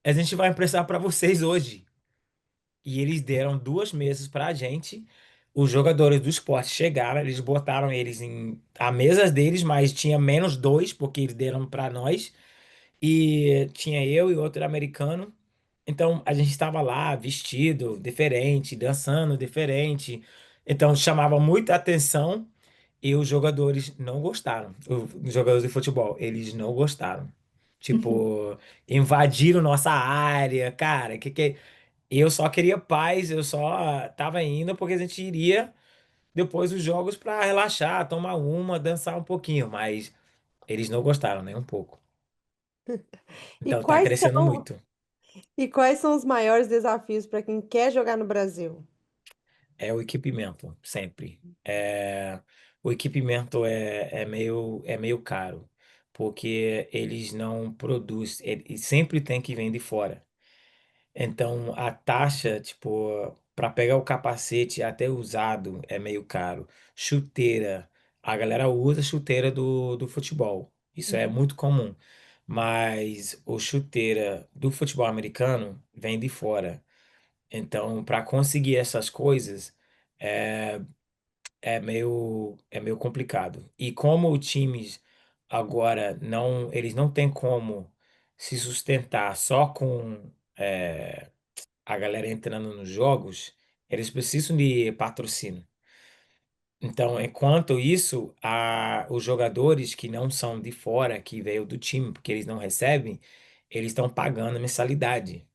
Speaker 4: a gente vai emprestar para vocês hoje. E eles deram 2 mesas pra gente. Os jogadores do esporte chegaram, eles botaram eles em a mesas deles, mas tinha menos dois, porque eles deram pra nós. E tinha eu e outro americano. Então a gente estava lá vestido diferente, dançando diferente. Então chamava muita atenção e os jogadores não gostaram. Os jogadores de futebol, eles não gostaram. Tipo, invadiram nossa área, cara. Eu só queria paz, eu só tava indo porque a gente iria depois dos jogos para relaxar, tomar uma, dançar um pouquinho, mas eles não gostaram nem um pouco.
Speaker 2: E
Speaker 4: Então tá
Speaker 2: quais
Speaker 4: crescendo
Speaker 2: são,
Speaker 4: muito.
Speaker 2: e quais são os maiores desafios para quem quer jogar no Brasil?
Speaker 4: É o equipamento, sempre. O equipamento é meio caro, porque eles não produzem, e sempre tem que vir de fora. Então, a taxa, tipo, para pegar o capacete até usado é meio caro. Chuteira, a galera usa chuteira do futebol. Isso é
Speaker 2: Uhum,
Speaker 4: muito comum. Mas o chuteira do futebol americano vem de fora. Então, para conseguir essas coisas, é, é meio complicado. E como os times agora eles não têm como se sustentar só com a galera entrando nos jogos, eles precisam de patrocínio. Então, enquanto isso, os jogadores que não são de fora, que veio do time, porque eles não recebem, eles estão pagando mensalidade.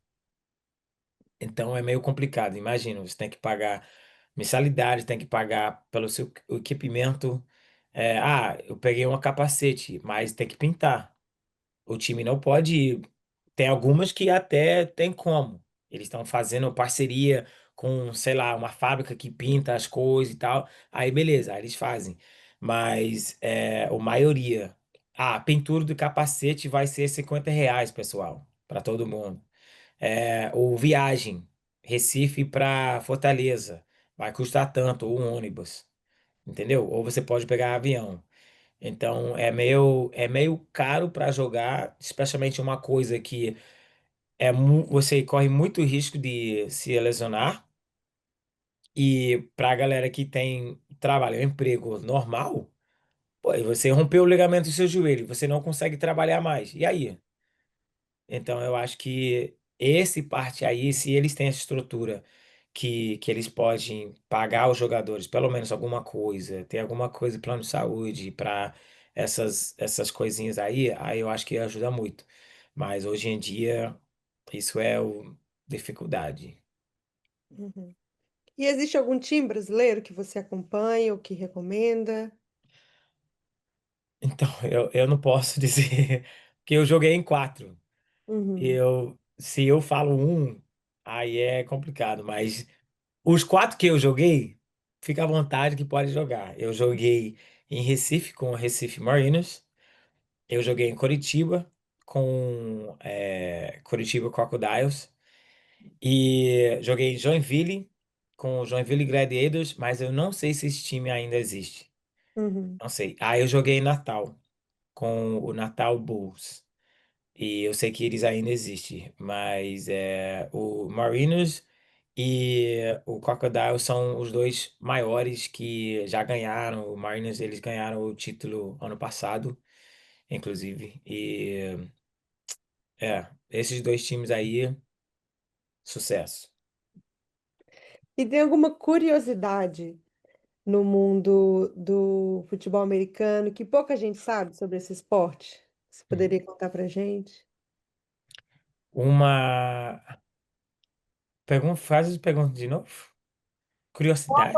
Speaker 4: Então, é meio complicado. Imagina, você tem que pagar mensalidade, tem que pagar pelo seu equipamento. Eu peguei um capacete, mas tem que pintar. O time não pode. Tem algumas que até tem como. Eles estão fazendo parceria com, sei lá, uma fábrica que pinta as coisas e tal. Aí beleza, aí eles fazem. Mas a maioria. Pintura do capacete vai ser R$ 50, pessoal, para todo mundo. Ou viagem, Recife para Fortaleza, vai custar tanto, ou um ônibus, entendeu? Ou você pode pegar avião. Então é meio caro para jogar, especialmente uma coisa que você corre muito risco de se lesionar. E para a galera que tem trabalho, emprego normal, pô, e você rompeu o ligamento do seu joelho, você não consegue trabalhar mais. E aí? Então eu acho que esse parte aí, se eles têm essa estrutura que eles podem pagar os jogadores pelo menos alguma coisa, ter alguma coisa, plano de saúde para essas coisinhas aí eu acho que ajuda muito. Mas hoje em dia isso dificuldade.
Speaker 2: uhum. E existe algum time brasileiro que você acompanha ou que recomenda?
Speaker 4: Então eu não posso dizer que eu joguei em quatro.
Speaker 2: Uhum,
Speaker 4: Se eu falo um, aí é complicado, mas os quatro que eu joguei, fica à vontade que pode jogar. Eu joguei em Recife com o Recife Mariners. Eu joguei em Curitiba com Curitiba Crocodiles. E joguei em Joinville com o Joinville Gladiators, mas eu não sei se esse time ainda existe.
Speaker 2: Uhum.
Speaker 4: Não sei. Ah, eu joguei em Natal com o Natal Bulls. E eu sei que eles ainda existem, mas o Mariners e o Crocodile são os dois maiores que já ganharam. O Mariners, eles ganharam o título ano passado, inclusive. E esses dois times aí, sucesso.
Speaker 2: E tem alguma curiosidade no mundo do futebol americano que pouca gente sabe sobre esse esporte? Você
Speaker 4: Hum.
Speaker 2: poderia contar pra gente?
Speaker 4: Uma pergunta, faz a pergunta de novo. Curiosidade?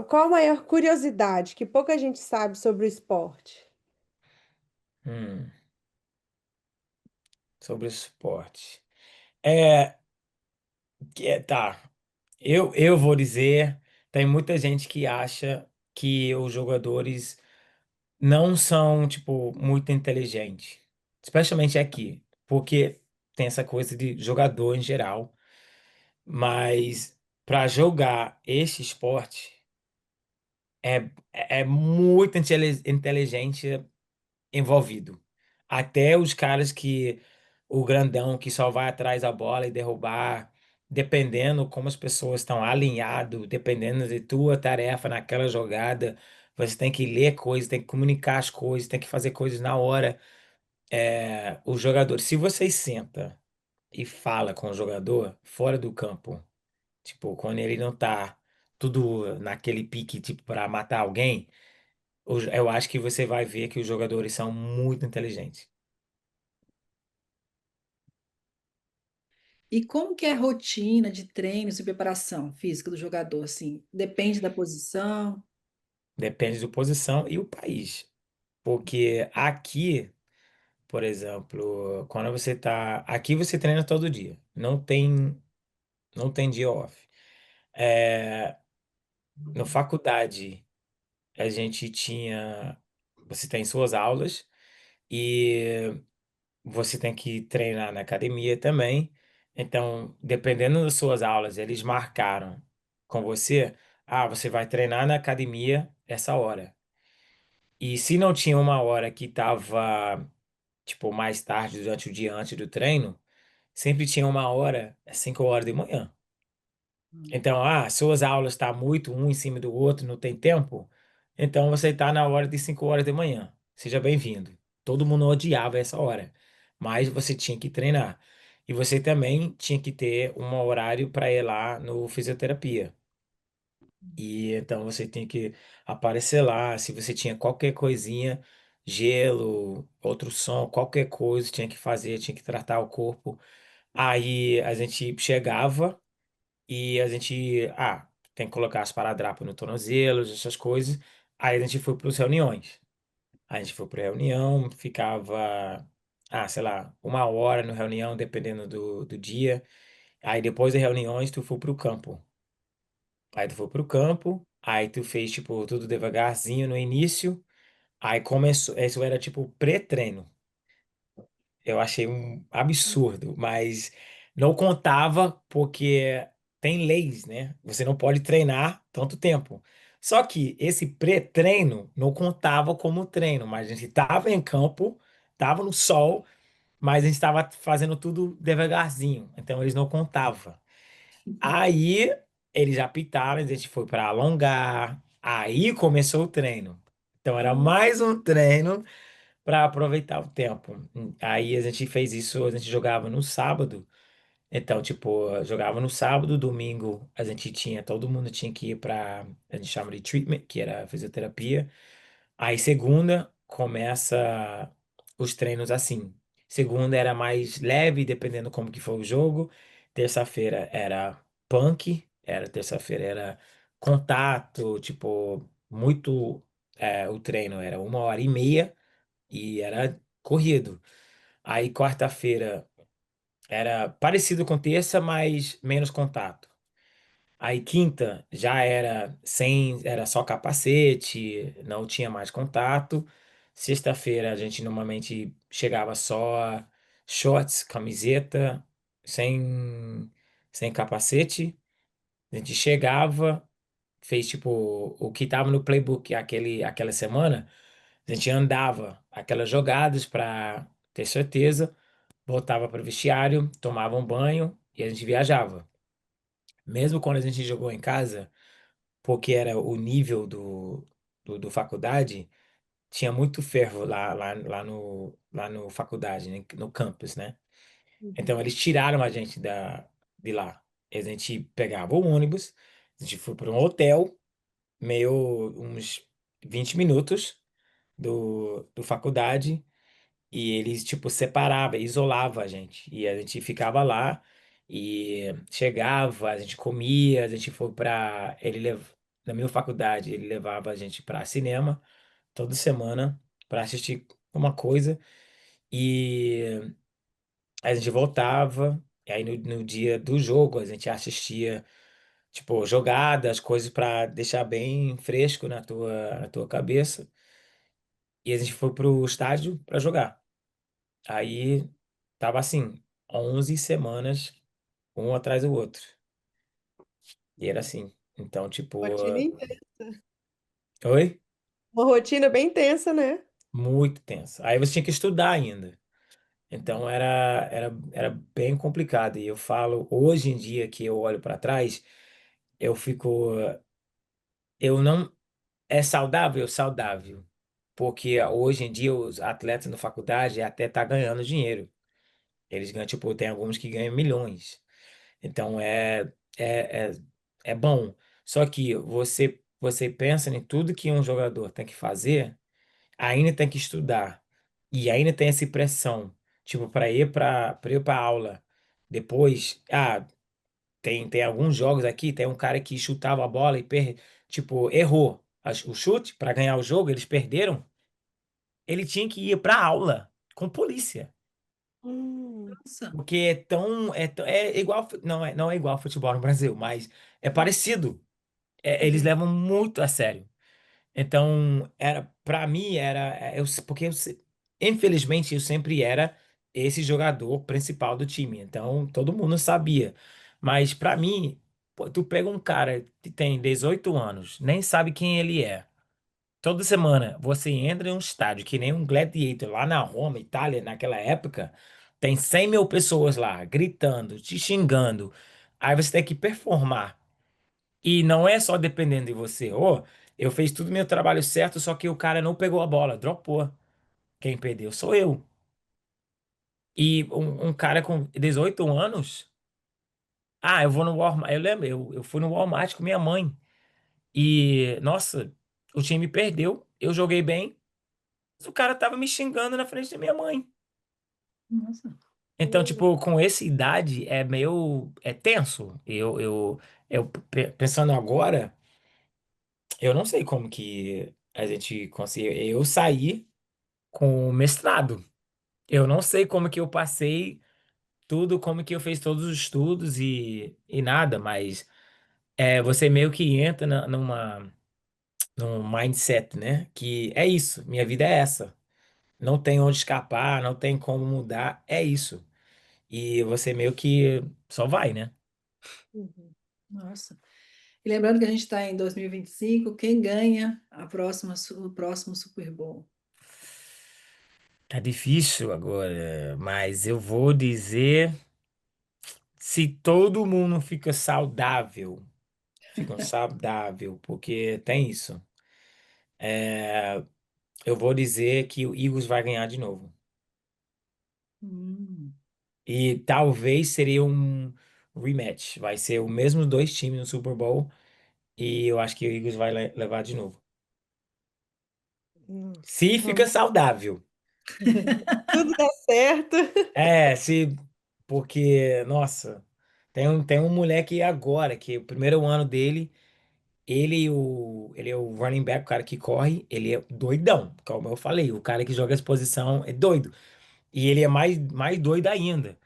Speaker 2: Qual a maior curiosidade que pouca gente sabe sobre o esporte?
Speaker 4: Hum, sobre esporte. É, tá. Eu vou dizer, tem muita gente que acha que os jogadores não são, tipo, muito inteligentes. Especialmente aqui, porque tem essa coisa de jogador em geral. Mas para jogar esse esporte é muito inteligente envolvido. Até os caras que o grandão que só vai atrás da bola e derrubar, dependendo como as pessoas estão alinhado, dependendo de tua tarefa naquela jogada, você tem que ler coisas, tem que comunicar as coisas, tem que fazer coisas na hora. O jogador, se você senta e fala com o jogador fora do campo, tipo, quando ele não tá tudo naquele pique, tipo, para matar alguém, eu acho que você vai ver que os jogadores são muito inteligentes.
Speaker 3: E como que é a rotina de treinos e preparação física do jogador, assim? Depende da posição.
Speaker 4: Depende da posição e o país. Porque aqui, por exemplo, quando você tá. Aqui você treina todo dia. Não tem dia off. É, na faculdade, a gente tinha. Você tem suas aulas e você tem que treinar na academia também. Então, dependendo das suas aulas, eles marcaram com você. Ah, você vai treinar na academia essa hora. E se não tinha uma hora que tava, tipo, mais tarde durante o dia antes do treino, sempre tinha uma hora, às 5 horas de manhã. Então, suas aulas estão muito um em cima do outro, não tem tempo, então você está na hora de 5 horas de manhã. Seja bem-vindo. Todo mundo odiava essa hora, mas você tinha que treinar. E você também tinha que ter um horário para ir lá no fisioterapia. E então você tinha que aparecer lá, se você tinha qualquer coisinha, gelo, outro som, qualquer coisa, tinha que fazer, tinha que tratar o corpo. Aí a gente chegava e a gente, tem que colocar as esparadrapo no tornozelo, essas coisas. Aí a gente foi para as reuniões. A gente foi para reunião, ficava, sei lá, uma hora na reunião, dependendo do dia. Aí depois das reuniões, tu foi para o campo. Aí tu foi pro campo, aí tu fez, tipo, tudo devagarzinho no início. Aí começou, isso era tipo pré-treino. Eu achei um absurdo, mas não contava porque tem leis, né? Você não pode treinar tanto tempo. Só que esse pré-treino não contava como treino, mas a gente estava em campo, estava no sol, mas a gente estava fazendo tudo devagarzinho, então eles não contavam. Aí eles apitaram, a gente foi para alongar, aí começou o treino. Então era mais um treino para aproveitar o tempo. Aí a gente fez isso, a gente jogava no sábado. Então, tipo, jogava no sábado, domingo a gente tinha, todo mundo tinha que ir para, a gente chama de treatment, que era fisioterapia. Aí segunda começa os treinos assim. Segunda era mais leve, dependendo como que foi o jogo. Terça-feira era punk, terça-feira era contato, tipo, muito o treino era 1 hora e meia e era corrido. Aí quarta-feira era parecido com terça, mas menos contato. Aí quinta já era só capacete, não tinha mais contato. Sexta-feira a gente normalmente chegava só shorts, camiseta. sem, sem capacete. A gente chegava, fez tipo o que tava no playbook aquela semana. A gente andava aquelas jogadas para ter certeza, voltava para o vestiário, tomava um banho e a gente viajava. Mesmo quando a gente jogou em casa, porque era o nível do faculdade, tinha muito ferro lá no faculdade, né, no campus, né? Então
Speaker 2: Uhum.
Speaker 4: eles tiraram a gente de lá. A gente pegava o ônibus, a gente foi para um hotel, meio uns 20 minutos do faculdade, e eles, tipo, separavam, isolavam a gente. E a gente ficava lá e chegava, a gente comia, a gente foi pra. Na minha faculdade, ele levava a gente pra cinema toda semana pra assistir uma coisa. E a gente voltava. E aí no dia do jogo a gente assistia, tipo, jogadas, coisas pra deixar bem fresco na tua cabeça. E a gente foi pro estádio pra jogar. Aí tava assim, 11 semanas, um atrás do outro. E era assim. Então, tipo,
Speaker 2: Rotina intensa.
Speaker 4: oi?
Speaker 2: Uma rotina bem intensa, né?
Speaker 4: Muito tenso. Aí você tinha que estudar ainda. Então era bem complicado. E eu falo, hoje em dia que eu olho para trás, eu fico, eu não, é saudável, saudável. Porque hoje em dia os atletas na faculdade até tá ganhando dinheiro. Eles ganham, tipo, tem alguns que ganham milhões. Então é, é, é bom. Só que você pensa em tudo que um jogador tem que fazer, ainda tem que estudar. E ainda tem essa pressão. Tipo, para ir para aula. Depois, tem alguns jogos aqui, tem um cara que chutava a bola tipo, errou o chute para ganhar o jogo, eles perderam. Ele tinha que ir para aula com polícia.
Speaker 2: Hum,
Speaker 3: Nossa.
Speaker 4: Porque é igual, não é igual ao futebol no Brasil, mas é parecido. Eles
Speaker 2: uhum,
Speaker 4: levam muito a sério. Então, para mim porque infelizmente eu sempre era esse jogador principal do time. Então, todo mundo sabia. Mas para mim, pô, tu pega um cara que tem 18 anos, nem sabe quem ele é. Toda semana você entra em um estádio que nem um Gladiator lá na Roma, Itália, naquela época, tem 100 mil pessoas lá gritando, te xingando. Aí você tem que performar. E não é só dependendo de você. Eu fiz tudo meu trabalho certo, só que o cara não pegou a bola, dropou. Quem perdeu sou eu. E um cara com 18 anos. Eu vou no Walmart. Eu lembro, eu fui no Walmart com minha mãe. E, nossa, o time perdeu. Eu joguei bem. Mas o cara tava me xingando na frente da minha mãe.
Speaker 3: Nossa.
Speaker 4: Então, tipo, com essa idade é meio. É tenso. Pensando agora, eu não sei como que a gente conseguiu. Eu saí com mestrado. Eu não sei como que eu passei tudo, como que eu fiz todos os estudos e nada, mas você meio que entra num mindset, né? Que é isso, minha vida é essa. Não tem onde escapar, não tem como mudar, é isso. E você meio que só vai, né?
Speaker 2: uhum.
Speaker 3: Nossa. E lembrando que a gente está em 2025, quem ganha o próximo Super Bowl?
Speaker 4: Tá difícil agora, mas eu vou dizer, se todo mundo fica saudável, porque tem isso. Eu vou dizer que o Eagles vai ganhar de novo.
Speaker 3: Hum,
Speaker 4: E talvez seria um rematch. Vai ser o mesmo dois times no Super Bowl. E eu acho que o Eagles vai levar de novo.
Speaker 2: Nossa,
Speaker 4: Se fica
Speaker 2: vamos.
Speaker 4: saudável.
Speaker 2: Tudo dá certo.
Speaker 4: Se. Porque, nossa, tem um moleque agora, que o primeiro ano dele, ele é o running back, o cara que corre, ele é doidão. Como eu falei, o cara que joga essa posição é doido. E ele é mais doido ainda.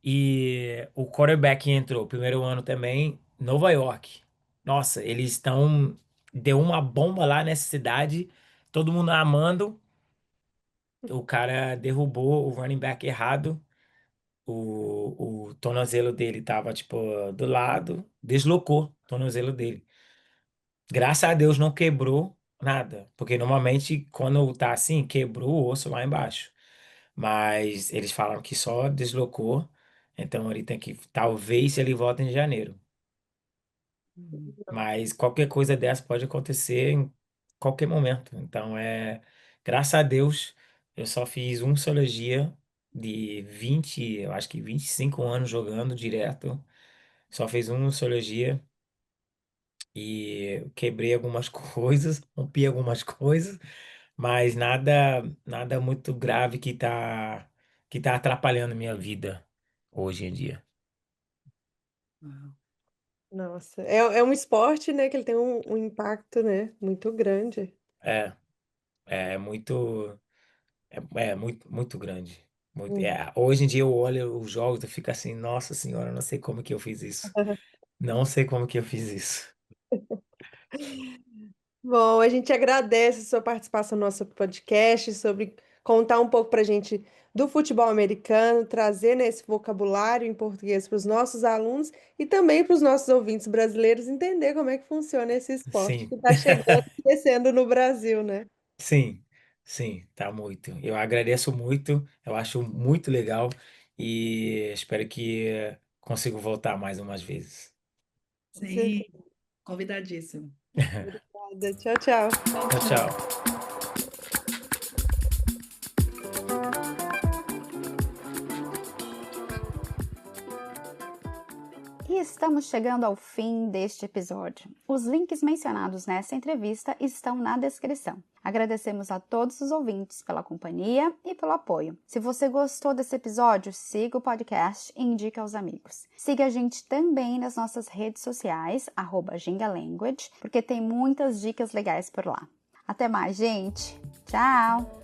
Speaker 4: E o quarterback que entrou primeiro ano também, Nova York. Nossa, eles estão. Deu uma bomba lá nessa cidade, todo mundo amando. O cara derrubou o running back errado o tornozelo dele tava, tipo, do lado, deslocou o tornozelo dele. Graças a Deus não quebrou nada, porque normalmente quando tá assim, quebrou o osso lá embaixo. Mas eles falaram que só deslocou, então ele tem que, talvez ele volte em janeiro. Mas qualquer coisa dessa pode acontecer em qualquer momento. Então graças a Deus, eu só fiz uma cirurgia de 20, eu acho que 25 anos jogando direto. Só fiz uma cirurgia e quebrei algumas coisas, rompi algumas coisas, mas nada muito grave que tá atrapalhando minha vida hoje em dia.
Speaker 2: Nossa, é um esporte, né, que ele tem um impacto, né, muito grande.
Speaker 4: É, é muito, muito grande.
Speaker 2: Hum.
Speaker 4: Hoje em dia eu olho os jogos e fico assim, nossa senhora, eu não sei como que eu fiz isso. Não sei como que eu fiz isso.
Speaker 2: Bom, a gente agradece a sua participação no nosso podcast sobre contar um pouco para a gente do futebol americano, trazer, né, esse vocabulário em português para os nossos alunos e também para os nossos ouvintes brasileiros entender como é que funciona esse esporte que
Speaker 4: Sim.
Speaker 2: está chegando e crescendo no Brasil, né?
Speaker 4: Sim, sim, tá muito. Eu agradeço muito, eu acho muito legal e espero que consiga voltar mais umas vezes.
Speaker 2: Com
Speaker 3: Sim,
Speaker 2: certeza.
Speaker 3: convidadíssimo.
Speaker 2: Obrigada. Tchau, tchau.
Speaker 4: Tchau, tchau.
Speaker 5: E estamos chegando ao fim deste episódio. Os links mencionados nessa entrevista estão na descrição. Agradecemos a todos os ouvintes pela companhia e pelo apoio. Se você gostou desse episódio, siga o podcast e indique aos amigos. Siga a gente também nas nossas redes sociais, @gingalanguage, porque tem muitas dicas legais por lá. Até mais, gente! Tchau!